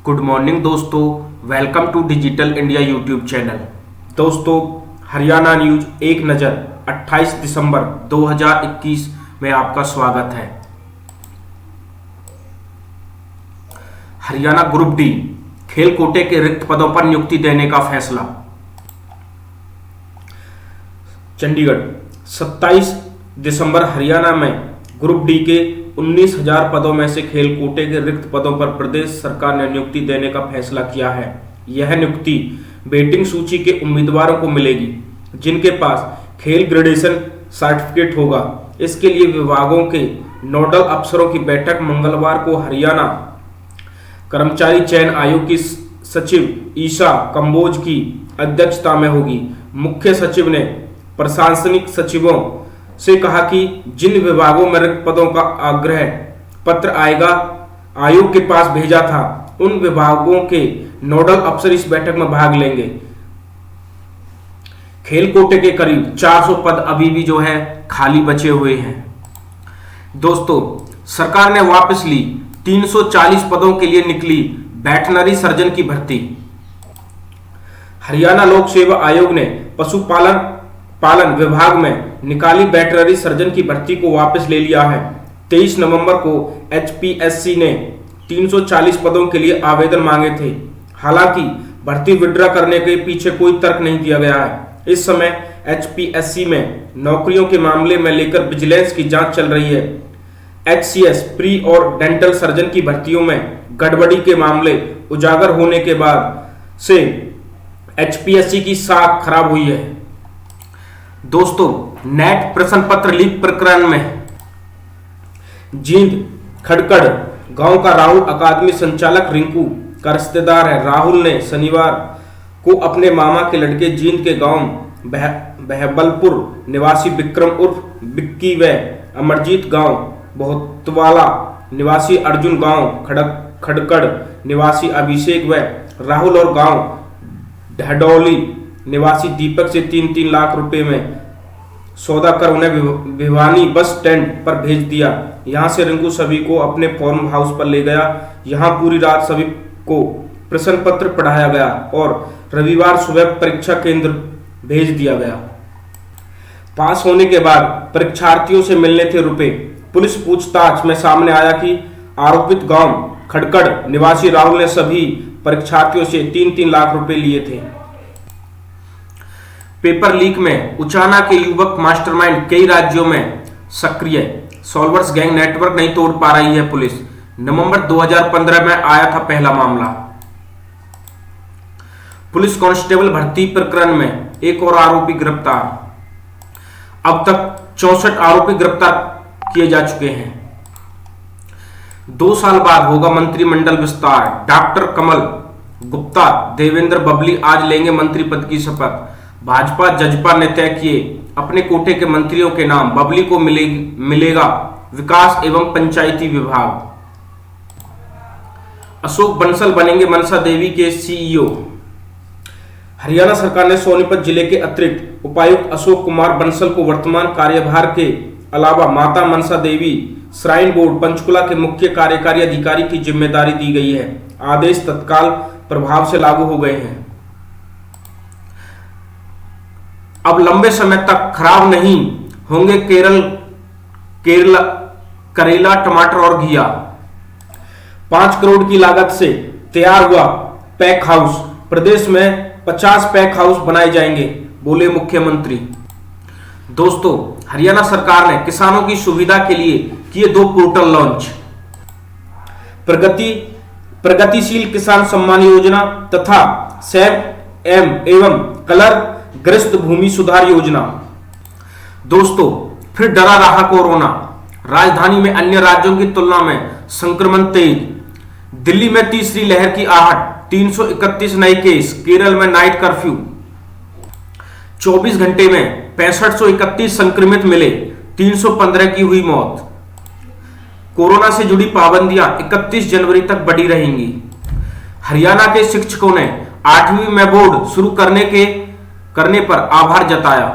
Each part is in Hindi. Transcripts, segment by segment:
गुड मॉर्निंग दोस्तों, welcome to digital India YouTube channel. दोस्तों, हरियाणा न्यूज एक नज़र 28 दिसंबर 2021 में आपका स्वागत है। हरियाणा ग्रुप डी खेल कोटे के रिक्त पदों पर नियुक्ति देने का फैसला। चंडीगढ़ 27 दिसंबर हरियाणा में ग्रुप डी के 19,000 पदों में से खेल कोटे के रिक्त पदों पर प्रदेश सरकार ने नियुक्ति देने का फैसला किया है। यह नियुक्ति वेटिंग सूची के उम्मीदवारों को मिलेगी जिनके पास खेल ग्रेजुएशन सर्टिफिकेट होगा। इसके लिए विभागों के नोडल अफसरों की बैठक मंगलवार को हरियाणा कर्मचारी चयन आयोग की सचिव ईशा कंबोज की अध्यक्षता में होगी। मुख्य सचिव ने प्रशासनिक सचिवों से कहा कि जिन विभागों में रिक्त पदों का आग्रह पत्र आयोग के पास भेजा था, उन विभागों के नोडल अफसर इस बैठक में भाग लेंगे। खेल कोटे के करीब 400 पद अभी भी जो है खाली बचे हुए हैं। दोस्तों, सरकार ने वापस ली 340 पदों के लिए निकली वेटरनरी सर्जन की भर्ती। हरियाणा लोक सेवा आयोग ने पशुपालन विभाग में निकाली वेटरनरी सर्जन की भर्ती को वापस ले लिया है। 23 नवंबर को एचपीएससी ने 340 पदों के लिए आवेदन मांगे थे। हालांकि भर्ती विड्रॉ करने के पीछे कोई तर्क नहीं दिया गया है। इस समय एचपीएससी में नौकरियों के मामले में लेकर विजिलेंस की जांच चल रही है। एचसीएस प्री और डेंटल सर्जन की भर्तियों में गड़बड़ी के मामले उजागर होने के बाद से एचपीएससी की साख खराब हुई है। दोस्तों, नेट प्रश्न पत्र लीक प्रकरण में जींद खड़कड़ गांव का राहुल अकादमी संचालक रिंकू का रिश्तेदार है। राहुल ने शनिवार को अपने मामा के लड़के जींद के गांव बहबलपुर निवासी विक्रम उर्फ बिक्की व अमरजीत गांव बहुतवाला निवासी अर्जुन गांव खड़कड़ निवासी अभिषेक व राहुल और गांव ढडौली निवासी दीपक से 3-3 लाख रुपए में सौदा कर उन्हें भिवानी बस स्टैंड पर भेज दिया। यहां से रिंकू सभी को अपने फार्म हाउस पर ले गया। यहां पूरी रात सभी को प्रश्न पत्र पढ़ाया गया और रविवार सुबह परीक्षा केंद्र भेज दिया गया। पास होने के बाद परीक्षार्थियों से मिलने थे रुपए। पुलिस पूछताछ में सामने आया कि आरोपित गांव खड़कड़ निवासी राहुल ने सभी परीक्षार्थियों से 3-3 लाख रुपए लिए थे। पेपर लीक में उचाना के युवक मास्टरमाइंड कई राज्यों में सक्रिय। सॉल्वर्स गैंग नेटवर्क नहीं तोड़ पा रही है पुलिस। नवंबर 2015 में आया था पहला मामला। पुलिस कांस्टेबल भर्ती प्रकरण में एक और आरोपी गिरफ्तार। अब तक 64 आरोपी गिरफ्तार किए जा चुके हैं। 2 साल बाद होगा मंत्रिमंडल विस्तार। डॉक्टर कमल गुप्ता, देवेंद्र बबली आज लेंगे मंत्री पद की शपथ। भाजपा जजपा ने तय किए अपने कोटे के मंत्रियों के नाम। बबली को मिलेगा विकास एवं पंचायती विभाग। अशोक बंसल बनेंगे मनसा देवी के सीईओ। हरियाणा सरकार ने सोनीपत जिले के अतिरिक्त उपायुक्त अशोक कुमार बंसल को वर्तमान कार्यभार के अलावा माता मनसा देवी श्राइन बोर्ड पंचकुला के मुख्य कार्यकारी अधिकारी की जिम्मेदारी दी गई है। आदेश तत्काल प्रभाव से लागू हो गए हैं। अब लंबे समय तक खराब नहीं होंगे करेला, टमाटर और घिया। 5 करोड़ की लागत से तैयार हुआ पैक हाउस। प्रदेश में 50 पैक हाउस बनाए जाएंगे, बोले मुख्यमंत्री। दोस्तों, हरियाणा सरकार ने किसानों की सुविधा के लिए किए 2 पोर्टल लॉन्च। प्रगतिशील किसान सम्मान योजना तथा सैम एवं कलर ग्रस्त भूमि सुधार योजना। दोस्तों, फिर डरा रहा कोरोना। राजधानी में अन्य राज्यों की तुलना में संक्रमण तेज। दिल्ली में तीसरी लहर की आहट, 331 नए केस। केरल में नाइट कर्फ्यू। 24 घंटे में 6531 संक्रमित मिले, 315 की हुई मौत। कोरोना से जुड़ी पाबंदियां 31 जनवरी तक बढ़ी रहेंगी। हरियाणा के शिक्षकों ने 8वीं में बोर्ड शुरू करने पर आभार जताया।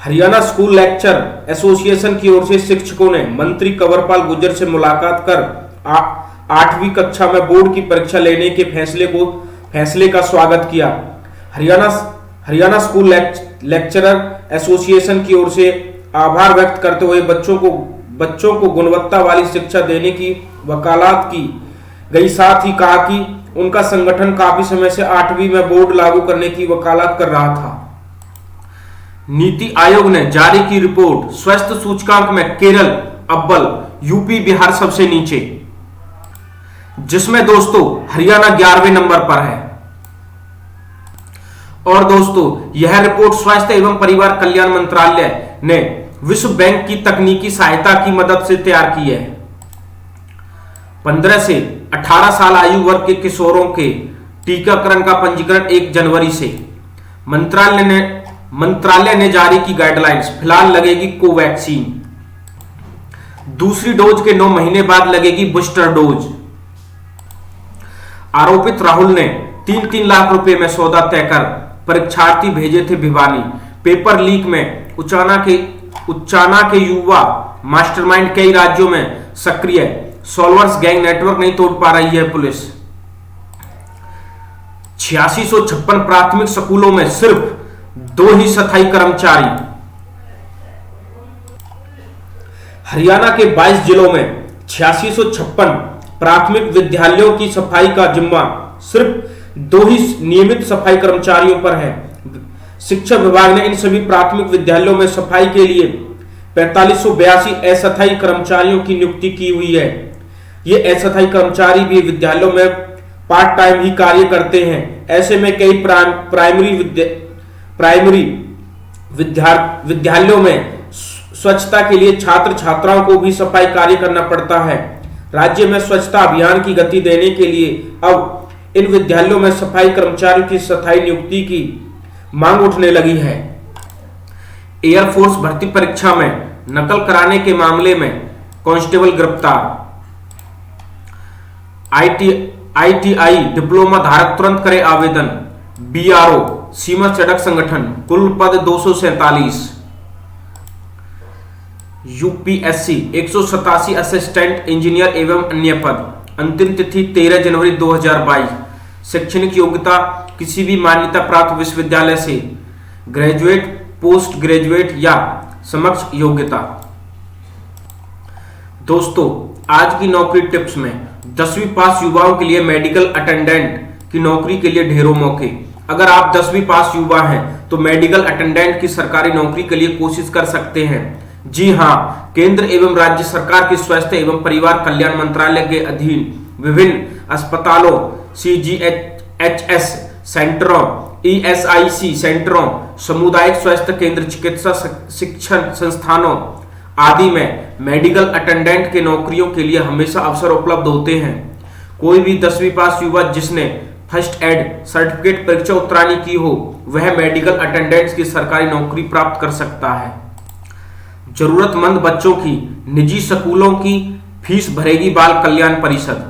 हरियाणा स्कूल लेक्चर एसोसिएशन की ओर से शिक्षकों ने मंत्री कंवरपाल गुर्जर से मुलाकात कर 8वीं कक्षा में बोर्ड की परीक्षा लेने के फैसले का स्वागत किया। हरियाणा स्कूल लेक्चरर एसोसिएशन की ओर से आभार व्यक्त करते हुए बच्चों को गुणवत्ता वाली शिक्षा देने की वकालत की गई। साथ ही कहा कि उनका संगठन काफी समय से 8वीं में बोर्ड लागू करने की वकालत कर रहा था। नीति आयोग ने जारी की रिपोर्ट, स्वास्थ्य सूचकांक में केरल अव्वल, यूपी बिहार सबसे नीचे, जिसमें दोस्तों हरियाणा 11वें नंबर पर है। और दोस्तों यह रिपोर्ट स्वास्थ्य एवं परिवार कल्याण मंत्रालय ने विश्व बैंक की तकनीकी सहायता की मदद से तैयार की है। 15 से 18 साल आयु वर्ग के किशोरों के टीकाकरण का पंजीकरण 1 जनवरी से। मंत्रालय ने जारी की गाइडलाइंस, फिलहाल लगेगी कोवैक्सीन, दूसरी डोज के 9 महीने बाद लगेगी बूस्टर डोज। आरोपित राहुल ने 3-3 लाख रुपए में सौदा तय कर परीक्षार्थी भेजे थे भिवानी। पेपर लीक में उच्चाना के युवा मास्टरमाइंड कई राज्यों में सक्रिय, सॉल्वर्स गैंग नेटवर्क नहीं तोड़ पा रही है पुलिस। 8656 प्राथमिक स्कूलों में सिर्फ 2 ही स्थायी कर्मचारी। हरियाणा के 22 जिलों में 8656 प्राथमिक विद्यालयों की सफाई का जिम्मा सिर्फ 2 ही नियमित सफाई कर्मचारियों पर है। शिक्षा विभाग ने इन सभी प्राथमिक विद्यालयों में सफाई के लिए 4582 अस्थायी कर्मचारियों की नियुक्ति की हुई है। ये अस्थायी कर्मचारी भी विद्यालयों में पार्ट टाइम ही कार्य करते हैं। ऐसे में कई प्राइमरी विद्यालयों में स्वच्छता के लिए छात्र छात्राओं को भी सफाई कार्य करना पड़ता है। राज्य में स्वच्छता अभियान की गति देने के लिए अब इन विद्यालयों में सफाई कर्मचारियों की स्थायी नियुक्ति की मांग उठने लगी है। एयरफोर्स भर्ती परीक्षा में नकल कराने के मामले में कांस्टेबल गिरफ्तार। आईटीआई डिप्लोमा धारक तुरंत करे आवेदन। बीआरओ सीमा सड़क संगठन, कुल पद 247। यूपीएससी 187 असिस्टेंट इंजीनियर एवं अन्य पद, अंतिम तिथि 13 जनवरी 2022। शैक्षणिक योग्यता किसी भी मान्यता प्राप्त विश्वविद्यालय से, ग्रेजुएट, पोस्ट ग्रेजुएट या समकक्ष योग्यता। दोस्तों आज की नौकरी टिप्स में 10वीं पास युवाओं के लिए मेडिकल अटेंडेंट की नौकरी के लिए ढेरों मौके। अगर आप 10वीं पास युवा हैं तो मेडिकल अटेंडेंट की सरकारी नौकरी के लिए कोशिश कर सकते हैं। जी हां, केंद्र एवं राज्य सरकार के स्वास्थ्य एवं परिवार कल्याण मंत्रालय के अधीन विभिन्न अस्पतालों, CGHS सेंटरों, ESIC सेंटरों, सामुदायिक स्वास्थ्य केंद्र, चिकित्सा शिक्षण संस्थानों आदि में मेडिकल अटेंडेंट के नौकरियों के लिए हमेशा अवसर उपलब्ध होते हैं। कोई भी 10वीं पास युवा जिसने फर्स्ट एड सर्टिफिकेट परीक्षा उत्तीर्ण की हो वह मेडिकल अटेंडेंट की सरकारी नौकरी प्राप्त कर सकता है। जरूरतमंद बच्चों की निजी स्कूलों की फीस भरेगी बाल कल्याण परिषद।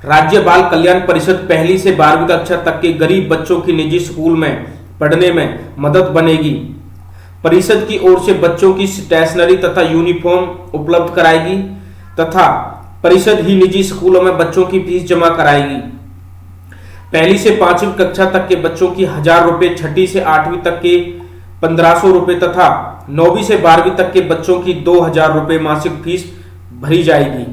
राज्य बाल कल्याण परिषद 1ली से 12वीं कक्षा तक के गरीब बच्चों की निजी स्कूल में पढ़ने में मदद बनेगी। परिषद की ओर से बच्चों की स्टेशनरी तथा यूनिफॉर्म उपलब्ध कराएगी तथा परिषद ही निजी स्कूलों में बच्चों की फीस जमा कराएगी। 1ली से 5वीं कक्षा तक के बच्चों की 1000 रुपए, 6ठी से 8वीं तक के 1500 रुपए तथा 9वीं से 12वीं तक के बच्चों की 2000 रुपए मासिक फीस भरी जाएगी।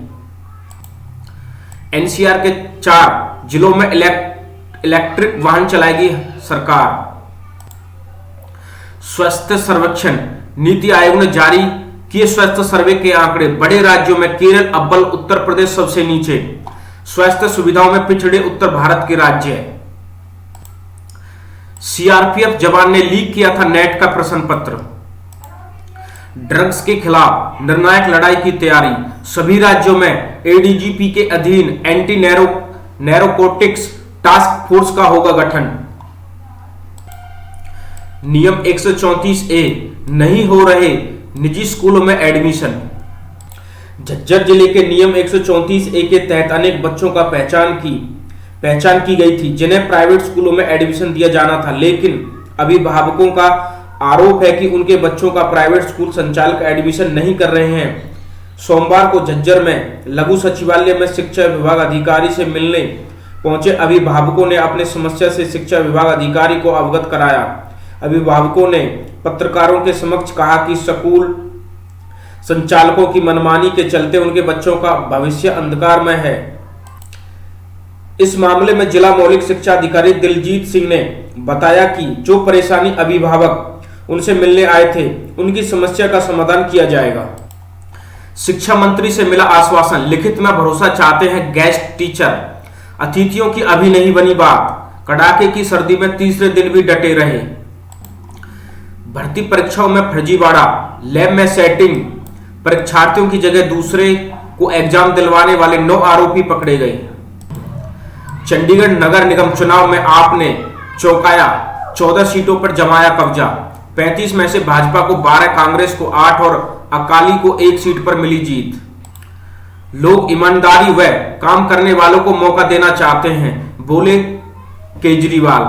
एनसीआर के 4 जिलों में इलेक्ट्रिक वाहन चलाएगी सरकार। स्वास्थ्य सर्वेक्षण, नीति आयोग ने जारी किए स्वास्थ्य सर्वे के आंकड़े। बड़े राज्यों में केरल अव्वल, उत्तर प्रदेश सबसे नीचे। स्वास्थ्य सुविधाओं में पिछड़े उत्तर भारत के राज्य। सीआरपीएफ जवान ने लीक किया था नेट का प्रश्न पत्र। ड्रग्स के खिलाफ निर्णायक लड़ाई की तैयारी। सभी राज्यों में एडीजीपी के अधीन एंटी नैरोकोटिक्स टास्क फोर्स का होगा गठन। नियम 134A, नहीं हो रहे निजी स्कूलों में एडमिशन। झज्जर जिले के नियम 134A के तहत अनेक बच्चों का पहचान की गई थी जिन्हें प्राइवेट स्कूलों में एडमिशन दिया जाना था, लेकिन अभिभावकों का आरोप है कि उनके बच्चों का प्राइवेट स्कूल संचालक एडमिशन नहीं कर रहे हैं। सोमवार को झज्जर में लघु सचिवालय में शिक्षा विभाग अधिकारी से मिलने पहुंचे अभिभावकों ने अपने समस्या से शिक्षा विभाग अधिकारी को अवगत कराया। अभिभावकों ने पत्रकारों के समक्ष कहा कि स्कूल संचालकों की मनमानी के चलते उनके बच्चों का भविष्य अंधकार में है। इस मामले में जिला मौलिक शिक्षा अधिकारी दिलजीत सिंह ने बताया कि जो परेशानी अभिभावक उनसे मिलने आए थे उनकी समस्या का समाधान किया जाएगा। शिक्षा मंत्री से मिला आश्वासन, लिखित में भरोसा चाहते हैं गेस्ट टीचर। अतिथियों की अभी नहीं बनी बात, कड़ाके की सर्दी में तीसरे दिन भी डटे रहे। भर्ती परीक्षाओं में फर्जीवाड़ा, लैब में सेटिंग, परीक्षार्थियों की जगह दूसरे को एग्जाम दिलवाने वाले 9 आरोपी पकड़े गए। चंडीगढ़ नगर निगम चुनाव में आपने चौंकाया, 14 सीटों पर जमाया कब्जा। 35 में से भाजपा को 12, कांग्रेस को 8 और अकाली को 1 सीट पर मिली जीत। लोग ईमानदारी व काम करने वालों को मौका देना चाहते हैं, बोले केजरीवाल।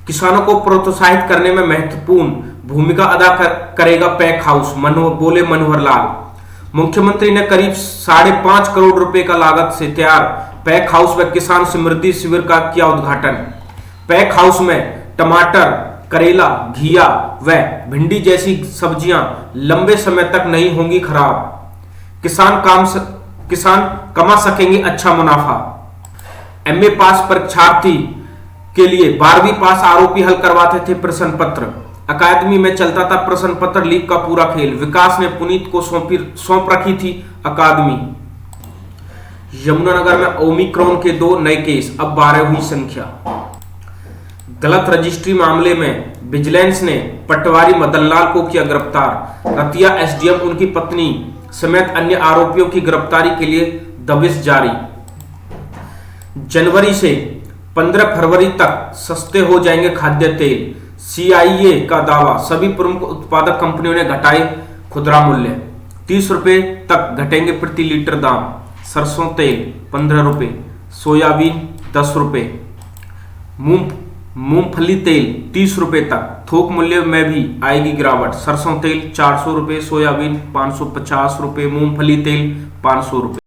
किसानों को प्रोत्साहित करने में महत्वपूर्ण भूमिका अदा करेगा पैक हाउस, बोले मनोहर लाल। मुख्यमंत्री ने करीब 5.5 करोड़ रुपए का लागत से तैयार पैक हाउस व किसान समृद्धि शिविर का किया उद्घाटन। पैक हाउस में टमाटर, करेला, घिया व भिंडी जैसी सब्जियां लंबे समय तक नहीं होंगी खराब। किसान कमा सकेंगे अच्छा मुनाफा। एमए पास परीक्षार्थी के लिए 12वीं पास आरोपी हल करवाते थे प्रश्न पत्र। अकादमी में चलता था प्रश्न पत्र लीक का पूरा खेल। विकास ने पुनीत को सौंप रखी थी अकादमी। यमुनानगर में ओमिक्रॉन के 2 नए केस, अब 12 हुई संख्या। गलत रजिस्ट्री मामले में विजिलेंस ने पटवारी मदनलाल को किया गिरफ्तार। रतिया एसडीएम उनकी पत्नी समेत अन्य आरोपियों की गिरफ्तारी के लिए दबिश जारी। जनवरी से 15 फरवरी तक सस्ते हो जाएंगे खाद्य तेल, सीआईए का दावा। सभी प्रमुख उत्पादक कंपनियों ने घटाए खुदरा मूल्य। 30 रुपए तक घटेंगे प्रति लीटर दाम। सरसों तेल 15 रुपए, सोयाबीन 10 रुपए, मूंगफली तेल 30 रुपए तक। थोक मूल्य में भी आएगी गिरावट। सरसों तेल 400 रुपए, सोयाबीन 550 रुपए, मूंगफली तेल 500 रुपए।